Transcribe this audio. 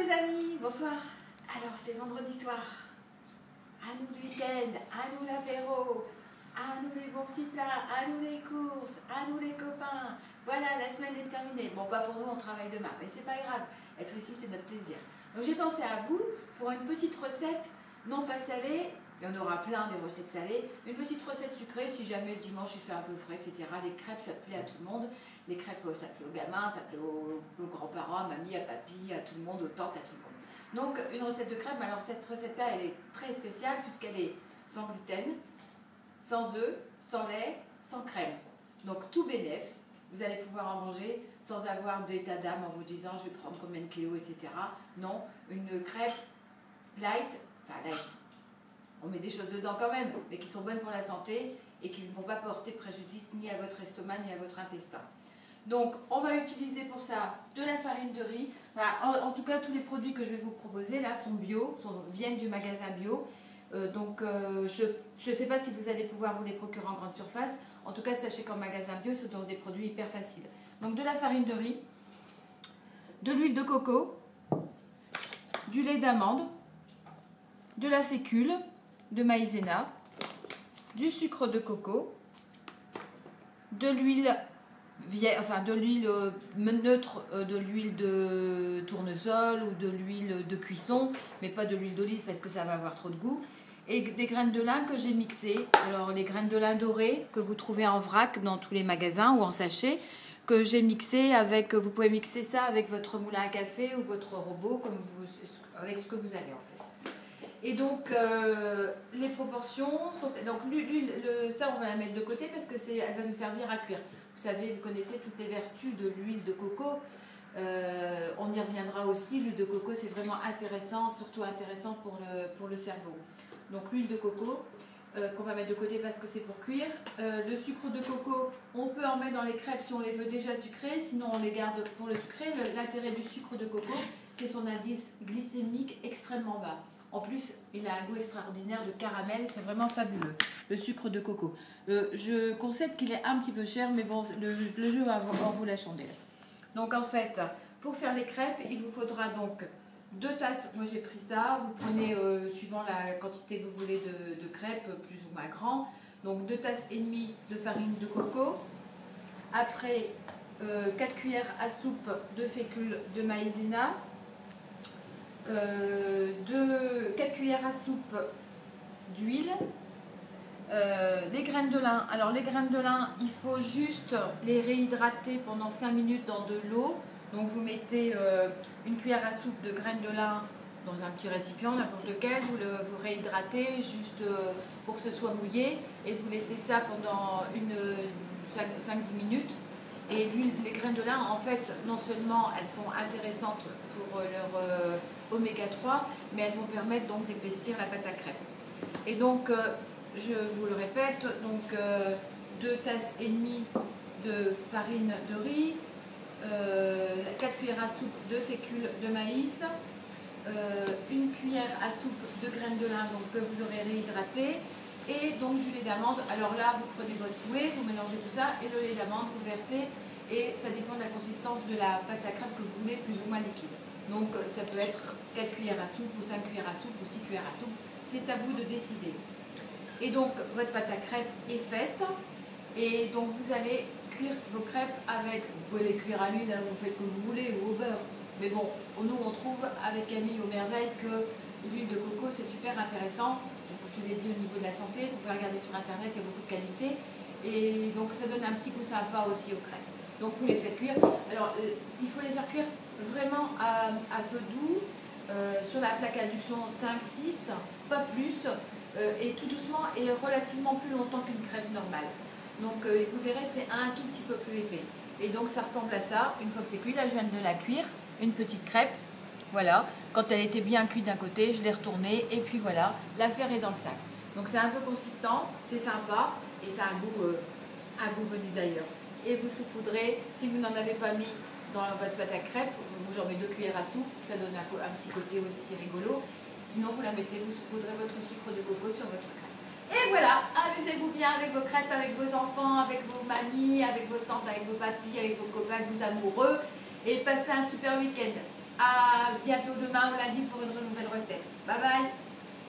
mes amis, bonsoir. Alors c'est vendredi soir, à nous le week-end, à nous l'apéro, à nous les bons petits plats, à nous les courses, à nous les copains. Voilà, la semaine est terminée. Bon, pas pour nous, on travaille demain, mais c'est pas grave. Être ici, c'est notre plaisir. Donc j'ai pensé à vous pour une petite recette, non pas salée, il y en aura plein des recettes salées, une petite recette sucrée si jamais le dimanche il fait un peu frais, etc. Les crêpes, ça plaît à tout le monde. Les crêpes, ça plaît aux gamins, ça plaît aux grands-parents, à mamie, à papy, à tout le monde, aux tantes, à tout le monde. Donc une recette de crêpes, mais alors cette recette-là, elle est très spéciale puisqu'elle est sans gluten, sans œufs, sans lait, sans crème. Donc tout bénef, vous allez pouvoir en manger sans avoir d'état d'âme en vous disant je vais prendre combien de kilos, etc. Non, une crêpe light, enfin light, on met des choses dedans quand même, mais qui sont bonnes pour la santé et qui ne vont pas porter préjudice ni à votre estomac ni à votre intestin. Donc on va utiliser pour ça de la farine de riz. Enfin, en tout cas, tous les produits que je vais vous proposer là sont bio, viennent du magasin bio. Je ne sais pas si vous allez pouvoir vous les procurer en grande surface. En tout cas, sachez qu'en magasin bio, ce sont des produits hyper faciles. Donc de la farine de riz, de l'huile de coco, du lait d'amande, de la fécule, de maïzena, du sucre de coco, de l'huile neutre, de l'huile de tournesol ou de l'huile de cuisson, mais pas de l'huile d'olive parce que ça va avoir trop de goût, et des graines de lin que j'ai mixées. Alors les graines de lin dorées que vous trouvez en vrac dans tous les magasins ou en sachet, que j'ai mixé avec, vous pouvez mixer ça avec votre moulin à café ou votre robot, avec ce que vous avez en fait. Et donc les proportions sont, donc l'huile, ça on va la mettre de côté parce que elle va nous servir à cuire. Vous savez, vous connaissez toutes les vertus de l'huile de coco. On y reviendra aussi. L'huile de coco, c'est vraiment intéressant, surtout intéressant pour le cerveau. Donc l'huile de coco qu'on va mettre de côté parce que c'est pour cuire. Le sucre de coco, on peut en mettre dans les crêpes si on les veut déjà sucrées, sinon on les garde pour le sucré. L'intérêt du sucre de coco, c'est son indice glycémique extrêmement bas. En plus, il a un goût extraordinaire de caramel, c'est vraiment fabuleux, le sucre de coco. Je concède qu'il est un petit peu cher, mais bon, le jeu va en vous la chandelle. Donc en fait, pour faire les crêpes, il vous faudra donc 2 tasses, moi j'ai pris ça, vous prenez suivant la quantité que vous voulez de crêpes, plus ou moins grand. Donc 2 tasses et demie de farine de coco, après 4 cuillères à soupe de fécule de maïzena, 4 cuillères à soupe d'huile, les graines de lin. Alors les graines de lin, il faut juste les réhydrater pendant 5 minutes dans de l'eau. Donc vous mettez une cuillère à soupe de graines de lin dans un petit récipient, n'importe lequel, vous réhydratez juste pour que ce soit mouillé et vous laissez ça pendant 5-10 minutes. Et les graines de lin, en fait, non seulement elles sont intéressantes pour leur oméga 3, mais elles vont permettre donc d'épaissir la pâte à crêpes. Et donc, je vous le répète, donc 2 tasses et demie de farine de riz, 4 cuillères à soupe de fécule de maïs, 1 cuillère à soupe de graines de lin donc, que vous aurez réhydraté, et donc du lait d'amande. Alors là, vous prenez votre bouée, vous mélangez tout ça, et le lait d'amande, vous versez, et ça dépend de la consistance de la pâte à crêpes que vous voulez, plus ou moins liquide. Donc ça peut être 4 cuillères à soupe, ou 5 cuillères à soupe, ou 6 cuillères à soupe, c'est à vous de décider. Et donc votre pâte à crêpes est faite, et donc vous allez cuire vos crêpes avec, vous pouvez les cuire à l'huile, hein, vous faites comme vous voulez, ou au beurre. Mais bon, nous on trouve avec Camille au merveille que l'huile de coco c'est super intéressant. Je vous ai dit au niveau de la santé, vous pouvez regarder sur internet, il y a beaucoup de qualité. Et donc ça donne un petit goût sympa aussi aux crêpes. Donc vous les faites cuire. Alors il faut les faire cuire vraiment à feu doux, sur la plaque à induction 5-6, pas plus, et tout doucement et relativement plus longtemps qu'une crêpe normale. Donc vous verrez, c'est un tout petit peu plus épais. Et donc ça ressemble à ça, une fois que c'est cuit. Là je viens de la cuire, une petite crêpe. Voilà, quand elle était bien cuite d'un côté, je l'ai retournée et puis voilà, l'affaire est dans le sac. Donc c'est un peu consistant, c'est sympa et ça a un goût venu d'ailleurs. Et vous saupoudrez, si vous n'en avez pas mis dans votre pâte à crêpes, j'en mets 2 cuillères à soupe, ça donne un petit côté aussi rigolo. Sinon vous la mettez, vous saupoudrez votre sucre de coco sur votre crêpe. Et voilà, amusez-vous bien avec vos crêpes, avec vos enfants, avec vos mamies, avec vos tantes, avec vos papis, avec vos copains, avec vos amoureux et passez un super week-end. À bientôt demain ou lundi pour une nouvelle recette. Bye bye.